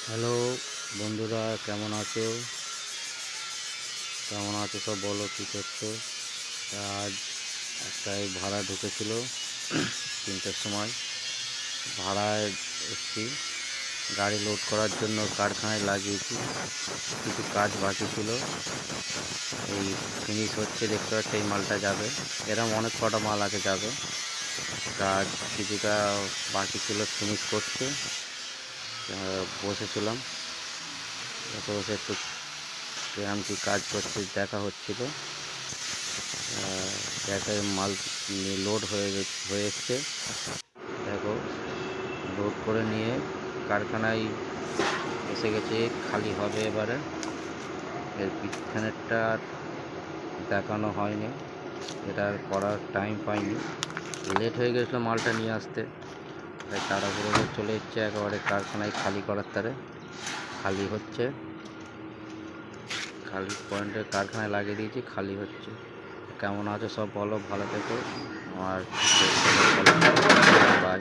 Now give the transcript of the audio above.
Hello বন্ধুরা, কেমন আছো? সব বলো, কী করছো? আজ একটাই ভাড়া ঢুকেছিল 3টের সময়। ভাড়ায় এসছি, গাড়ি লোড করার জন্য কারখানায় লাগিয়েছি। কিছু কাজ বাকি ছিল, এই ফিনিশ হচ্ছে, দেখতে পাচ্ছি এই মালটা যাবে। এরম অনেক কটা মাল আছে যাবে। কাজ কিছুটা বাকি ছিল, ফিনিশ করছে। বসেছিলাম, বসে একটু কিরম কী কাজ করছে দেখা হচ্ছিল। দেখে মাল লোড হয়ে এসছে। দেখো, লোড করে নিয়ে কারখানায় এসে গেছে, খালি হবে এবারে। এর পিছনেরটা আর দেখানো হয়নি, এটা আর করার টাইম পাইনি, লেট হয়ে গেছিলো মালটা নিয়ে আসতে। তাই তাড়াহুড়ো করে চলে এসছে একেবারে কারখানায় খালি করার তারে। খালি হচ্ছে, খালি পয়েন্টের কারখানায় লাগিয়ে দিয়েছি, খালি হচ্ছে। কেমন আছো সব বলো, ভালো থেকো। আমার বাই।